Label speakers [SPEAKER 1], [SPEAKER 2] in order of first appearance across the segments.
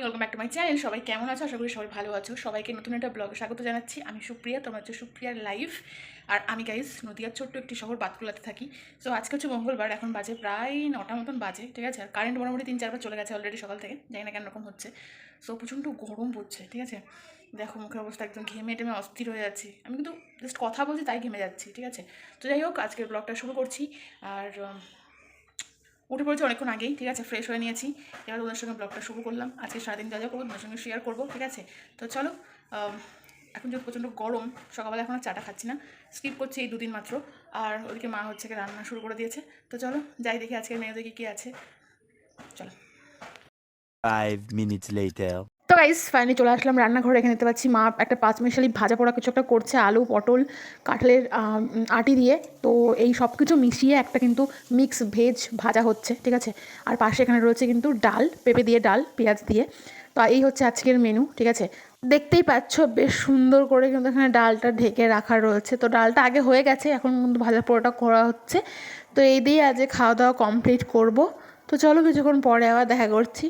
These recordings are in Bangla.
[SPEAKER 1] Welcome back to my channel. সবাই কেমন আছো? আশা করি সবাই ভালো আছো। সবাইকে নতুন একটা ব্লগে স্বাগত জানাচ্ছি। আমি সুপ্রিয়া, তোমরা হচ্ছে সুপ্রিয়ার লাইফ। আর আমি গাইস নদিয়ার ছোট্ট একটি শহর বাতকুলাতে থাকি। সো আজকে হচ্ছে মঙ্গলবার, এখন বাজে প্রায় 9টা মতন বাজে, ঠিক আছে। আর কারেন্ট মোটামুটি 3-4 বার চলে গেছে অলরেডি সকাল থেকে, জানি না কেন রকম হচ্ছে। সো প্রচণ্ড গরম পড়ছে, ঠিক আছে। দেখো মুখের অবস্থা একদম ঘেমে টেমে অস্থির হয়ে যাচ্ছি। আমি কিন্তু জাস্ট কথা বলছি তাই ঘেমে যাচ্ছি, ঠিক আছে। তো যাই হোক, আজকের ব্লগটা শুরু করছি। আর উঠে পড়েছি অনেকক্ষণ আগেই, ঠিক আছে। ফ্রেশ হয়ে নিয়েছি, এবার ওদের সঙ্গে ব্লগটা শুরু করলাম। আজকে সারাদিন যা যা করবো তোমার সঙ্গে শেয়ার করবো, ঠিক আছে। তো চলো, এখন যেহেতু প্রচণ্ড গরম, সকালবেলা এখন আর চাটা খাচ্ছি না, স্কিপ করছি এই দুদিন মাত্র। আর ওদিকে মা হচ্ছে রান্না শুরু করে দিয়েছে। তো চলো যাই দেখি আজকের মেয়েদের কী আছে। চলো।
[SPEAKER 2] 5 minutes later.
[SPEAKER 1] তো গাইস ফাইনালি চলে আসলাম রান্নাঘরে। এখানে দেখতে পাচ্ছি মা একটা পাঁচমিশালি ভাজা পোড়া কিছু একটা করছে, আলু পটল কাঁঠালের আটি দিয়ে। তো এই সব কিছু মিশিয়ে একটা কিন্তু মিক্স ভেজ ভাজা হচ্ছে, ঠিক আছে। আর পাশে এখানে রয়েছে কিন্তু ডাল, পেঁপে দিয়ে ডাল, পেঁয়াজ দিয়ে। তো এই হচ্ছে আজকের মেনু, ঠিক আছে। দেখতেই পাচ্ছ বেশ সুন্দর করে কিন্তু এখানে ডালটা ঢেকে রাখা রয়েছে। তো ডালটা আগে হয়ে গেছে, এখন কিন্তু ভাজা পোড়াটা করা হচ্ছে। তো এই দিয়ে আজকে খাওয়া দাওয়া কমপ্লিট করব। তো চলো কিছুক্ষণ পরে আবার দেখা করছি।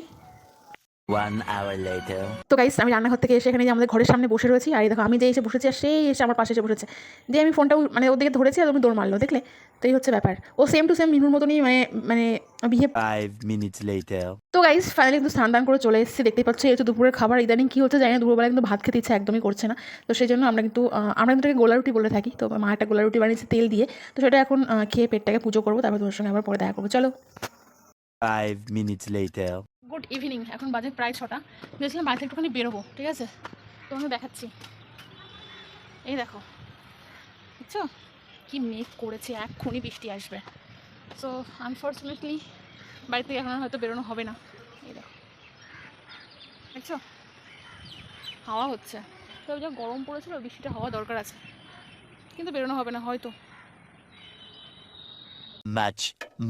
[SPEAKER 2] 1 hour later.
[SPEAKER 1] তো গাইস আমি রান্নাঘর থেকে এসে এখানে যে আমাদের ঘরের সামনে বসে রয়েছি, আর এই দেখো আমি যে এসে বসেছি আর সেই এসে আমার পাশে এসে বসেছে। দিয়ে আমি ফোনটাও মানে ওর দিকে ধরেছি আর তুমি দৌড় মারলো, দেখলে। তো এই হচ্ছে ব্যাপার। ও সেম টু সেম মিনুর মতনই মানে মানে বিহেভ।
[SPEAKER 2] 5 minutes later.
[SPEAKER 1] তো গাইস ফাইনালি কিন্তু স্নান দান করে চলে এসেছি। দেখতেই পাচ্ছ এই হচ্ছে দুপুরের খাবার। ইদানিং কী হচ্ছে জানি না, দুপুরবেলা কিন্তু ভাত খেতে ইচ্ছা একদমই করছে না। তো সেই জন্য আমরা কিন্তু এটাকে গোলা রুটি বলে থাকি। তো মা একটা গোলা রুটি বানিয়েছে তেল দিয়ে। তো সেটা এখন খেয়ে পেটটাকে পুজো করবো, তারপর তোমার সঙ্গে আবার পরে দেখা করবো। চলো।
[SPEAKER 2] 5 minutes later.
[SPEAKER 1] গুড ইভিনিং, এখন বাজে প্রায় 6টা। ভেবেছিলাম বাড়িতে একটুখানি বেরোবো, ঠিক আছে। তোমাকে দেখাচ্ছি, এই দেখো, বুঝছো কি মেঘ করেছে, এক্ষুনি বৃষ্টি আসবে। সো আনফর্চুনেটলি বাড়ি থেকে এখন হয়তো বেরোনো হবে না। এই দেখো, দেখছো হাওয়া হচ্ছে। তো যা গরম পড়েছিল, বৃষ্টিটা হওয়া দরকার আছে, কিন্তু বেরোনো হবে না হয়তো।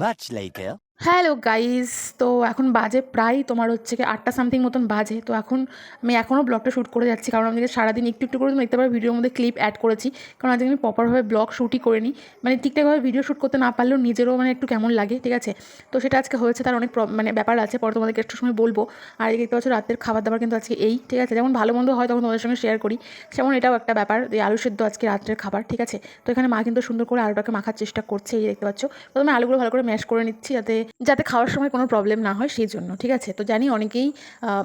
[SPEAKER 2] Much later.
[SPEAKER 1] হ্যালো গাইস, তো এখন বাজে প্রায় তোমার হচ্ছে কি 8টা সামথিং মতন বাজে। তো এখন আমি এখনও ব্লগটা শ্যুট করে যাচ্ছি, কারণ আমি সারাদিন একটু একটু করে তুমি দেখতে পারো ভিডিওর মধ্যে ক্লিপ অ্যাড করেছি। কারণ আজকে আমি প্রপারভাবে ব্লগ শ্যুটই করিনি, মানে ঠিকঠাকভাবে ভিডিও শ্যুট করতে না পারলেও নিজেরও মানে একটু কেমন লাগে, ঠিক আছে। তো সেটা আজকে হয়েছে, তার অনেক মানে ব্যাপার আছে, পরে তোমাদেরকে একটু সময় বলবো। আর এই দেখতে পাচ্ছ রাতের খাবার দাবার কিন্তু আজকে এই, ঠিক আছে। যেমন ভালো মন্দ হয় তখন তোমাদের সঙ্গে শেয়ার করি, যেমন এটাও একটা ব্যাপার। এই আলু সেদ্ধ আজকে রাত্রের খাবার, ঠিক আছে। তো এখানে মা কিন্তু সুন্দর করে আলুটাকে মাখার চেষ্টা করছে, এই দেখতে পাচ্ছ। প্রথমে আলুগুলো ভালো করে ম্যাশ করে নিচ্ছি, যাতে যাতে খাওয়ার সময় কোনো প্রবলেম না হয় সেই জন্য, ঠিক আছে। তো জানি অনেকেই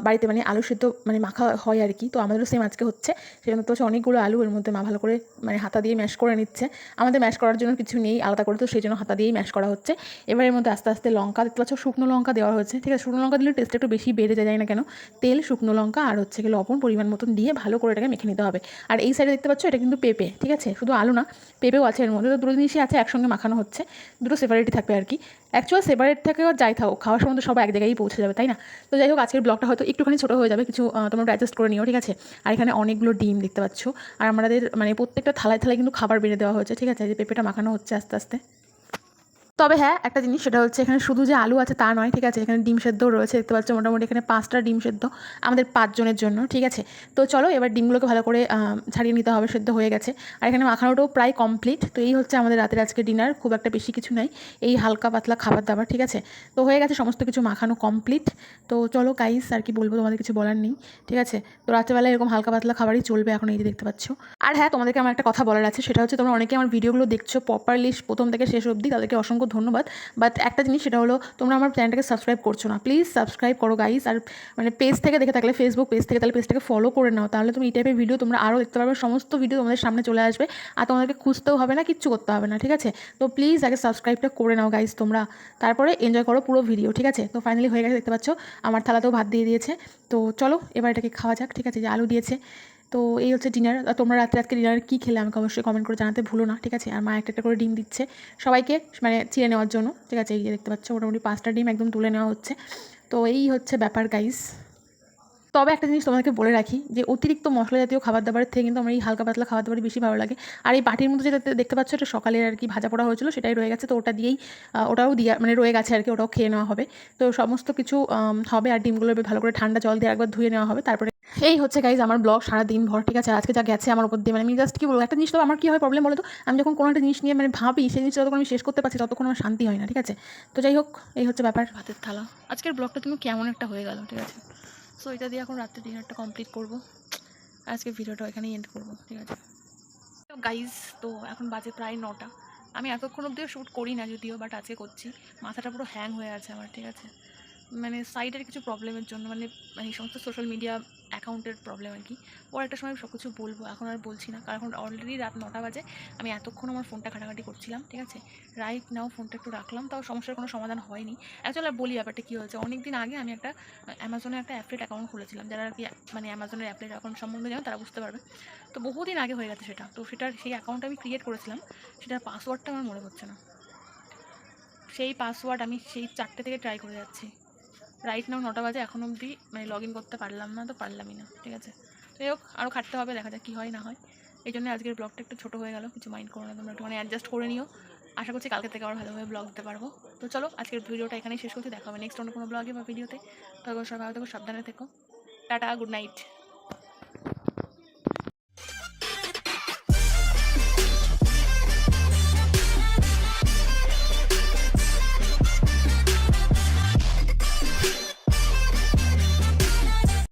[SPEAKER 1] বাড়িতে মানে আলু সিদ্ধ মানে মাখা হয় আর কি। তো আমাদেরও সেম আজকে হচ্ছে। সেজন্য তো হচ্ছে অনেকগুলো আলু এর মধ্যে মা ভালো করে মানে হাতা দিয়ে ম্যাশ করে নিচ্ছে। আমাদের ম্যাশ করার জন্য কিছু নেই আলাদা করে, তো সেই জন্য হাতা দিয়েই ম্যাশ করা হচ্ছে। এবার এর মধ্যে আস্তে আস্তে লঙ্কা দেখতে পাচ্ছ, শুকনো লঙ্কা দেওয়া হয়েছে, ঠিক আছে। শুকনো লঙ্কা দিলে টেস্ট একটু বেশি বেড়ে যায় না কেন। তেল, শুকনো লঙ্কা আর হচ্ছে গিয়ে লবণ পরিমাণ মতন দিয়ে ভালো করে এটাকে মেখে নিতে হবে। আর এই সাইডে দেখতে পাচ্ছ এটা কিন্তু পেঁপে, ঠিক আছে। শুধু আলু না, পেঁপেও আছে এর মধ্যে। তো দুটো জিনিসই আছে একসঙ্গে মাখানো হচ্ছে, দুটো সেপারেটই থাকবে আর কি। অ্যাকচুয়াল সেপারেট থেকে যাই থাকো, খাওয়ার সময় তো সবাই এক জায়গায় পৌঁছে যাবে, তাই না। তো যাই হোক আজকের ব্লগটা হয়তো একটুখানি ছোটো হয়ে যাবে, কিছু তোমরা অ্যাডজাস্ট করে নিও, ঠিক আছে। আর এখানে অনেকগুলো ডিম দেখতে পাচ্ছ। আর আমাদের মানে প্রত্যেকটা থালায় থালায় কিন্তু খাবার বেড়ে দেওয়া হয়েছে, ঠিক আছে। যে পেঁপেটা মাখানো হচ্ছে আস্তে আস্তে। তবে হ্যাঁ একটা জিনিস, সেটা হচ্ছে এখানে শুধু যে আলু আছে তা নয়, ঠিক আছে। এখানে ডিম সেদ্ধও রয়েছে, দেখতে পাচ্ছ মোটামুটি এখানে 5টা ডিম সেদ্ধ আমাদের 5 জনের জন্য, ঠিক আছে। তো চলো এবার ডিমগুলোকে ভালো করে ছাড়িয়ে নিতে হবে, সেদ্ধ হয়ে গেছে। আর এখানে মাখানোটাও প্রায় কমপ্লিট। তো এই হচ্ছে আমাদের রাতের আজকে ডিনার, খুব একটা বেশি কিছু নাই, এই হালকা পাতলা খাবার দাবার, ঠিক আছে। তো হয়ে গেছে সমস্ত কিছু মাখানো কমপ্লিট। তো চলো গাইস, আর কি বলবো, তোমাদের কিছু বলার নেই, ঠিক আছে। তো রাত্রেবেলা এরকম হালকা পাতলা খাবারই চলবে এখন, এই যে দেখতে পাচ্ছ। আর হ্যাঁ তোমাদেরকে আমার একটা কথা বলার আছে, সেটা হচ্ছে তোমরা অনেকে আমার ভিডিওগুলো দেখছো প্রপারলি প্রথম থেকে শেষ অবধি, তাদেরকে অসংখ্য ধন্যবাদ। বাট একটা জিনিস, সেটা হলো তোমরা আমার চ্যানেলটাকে সাবস্ক্রাইব করছো না। প্লিজ সাবস্ক্রাইব করো গাইস। আর মানে পেজ থেকে দেখে থাকলে, ফেসবুক পেজ থেকে, তাহলে পেজটাকে ফলো করে নাও। তাহলে তুমি এই টাইপের ভিডিও তোমরা আরও দেখতে পারবে, সমস্ত ভিডিও তোমাদের সামনে চলে আসবে। আর তোমাদেরকে খুঁজতেও হবে না, কিচ্ছু করতে হবে না, ঠিক আছে। তো প্লিজ আগে সাবস্ক্রাইবটা করে নাও গাইস তোমরা, তারপরে এনজয় করো পুরো ভিডিও, ঠিক আছে। তো ফাইনালি হয়ে গেছে, দেখতে পাচ্ছ আমার থালাতেও ভাত দিয়ে দিয়েছে। তো চলো এবার এটাকে খাওয়া যাক, ঠিক আছে। যে আলু দিয়েছে। তো এই হচ্ছে ডিনার। তোমরা রাত্রে আজকে ডিনার কী খেলে আমাকে অবশ্যই কমেন্ট করে জানাতে ভুলো না, ঠিক আছে। আর মা একটা একটা করে ডিম দিচ্ছে সবাইকে, মানে চিড়ে নেওয়ার জন্য, ঠিক আছে। এই যে দেখতে পাচ্ছ মোটামুটি 5টা ডিম একদম তুলে নেওয়া হচ্ছে। তো এই হচ্ছে ব্যাপার গাইস। তবে একটা জিনিস তোমাদেরকে বলে রাখি, যে অতিরিক্ত মশলা জাতীয় খাবার দাবারের থেকে কিন্তু আমার এই হালকা পাতলা খাবার দাবারই বেশি ভালো লাগে। আর এই বাটির মধ্যে যেটা দেখতে পাচ্ছ, এটা সকালের আর কি ভাজা পোড়া হয়েছিল, সেটাই রয়ে গেছে। তো ওটা দিয়েই ওটাও দিয়ে মানে রয়ে গেছে আর কি, ওটাও খেয়ে নেওয়া হবে। তো সমস্ত কিছু হবে। আর ডিমগুলো ভালো করে ঠান্ডা জল দিয়ে একবার ধুয়ে নেওয়া হবে, তারপরে এই হচ্ছে গাইজ আমার ব্লগ সারা দিন ভর, ঠিক আছে। আজকে যা গেছে আমার উপর দিয়ে, মানে আমি জাস্ট কি বলবো, একটা জিনিস তো আমার কী হয় প্রবলেম বলো তো, আমি যখন কোনো একটা জিনিস নিয়ে মানে ভাবি, সেই জিনিসটা যতক্ষণ আমি শেষ করতে পারছি ততক্ষণ আমার শান্তি হয় না, ঠিক আছে। তো যাই হোক এই হচ্ছে ব্যাপার। ভাতের থালা আজকের ব্লগটা তুমি কেমন একটা হয়ে গেল, ঠিক আছে। সো এটা দিয়ে এখন রাত্রে ডিনারটা কমপ্লিট করবো। আজকে ভিডিওটা এখানেই এন্ড করবো, ঠিক আছে। তো গাইজ, তো এখন বাজে প্রায় 9টা। আমি এতক্ষণ অব্দিও শ্যুট করি না যদিও, বাট আজকে করছি। মাথাটা পুরো হ্যাং হয়ে আছে আমার, ঠিক আছে, মানে সাইডের কিছু প্রবলেমের জন্য, মানে এই সমস্ত সোশ্যাল মিডিয়া অ্যাকাউন্টের প্রবলেম আর কি। পরে একটা সময় সব কিছু বলবো, এখন আর বলছি না, কারণ এখন অলরেডি রাত 9টা বাজে। আমি এতক্ষণ আমার ফোনটা ঘাটাঘাটি করছিলাম, ঠিক আছে। রাইট নাও ফোনটা একটু রাখলাম, তাও সমস্যার কোনো সমাধান হয়নি। অ্যাকচুয়ালি আর বলি ব্যাপারটা কী হয়েছে। অনেক দিন আগে আমি একটা অ্যামাজনে একটা অ্যাফিলিয়েট অ্যাকাউন্ট খুলেছিলাম। যারা আর কি মানে অ্যামাজনের অ্যাফিলিয়েট অ্যাকাউন্ট সম্বন্ধে জানো তারা বুঝতে পারবে। তো বহুদিন আগে হয়ে গেছে সেটা। তো সেই অ্যাকাউন্টটা আমি ক্রিয়েট করেছিলাম, সেটার পাসওয়ার্ডটা আমার মনে হচ্ছে না। সেই পাসওয়ার্ড আমি সেই 4টে থেকে ট্রাই করে যাচ্ছি। রাইট নাও 9টা বাজে, এখন অবধি মানে লগ ইন করতে পারলাম না, তো পারলামই না, ঠিক আছে। যাই হোক, আরও খাটতে হবে, দেখা যাক কী হয় না হয়। এই জন্য আজকের ব্লগটা একটু ছোটো হয়ে গেল, কিছু মাইন্ড করো না তোমরা, একটু মানে অ্যাডজাস্ট করে নিও। আশা করছি কালকে থেকে আবার ভালোভাবে ব্লগ দিতে পারবো। তো চলো, আজকের ভিডিওটা এখানেই শেষ করছি। দেখা হবে নেক্সট অন্য কোনো ব্লগে বা ভিডিওতে। তখন সবাই ভালো থেকো, সাবধানে থেকো। Tata, good night.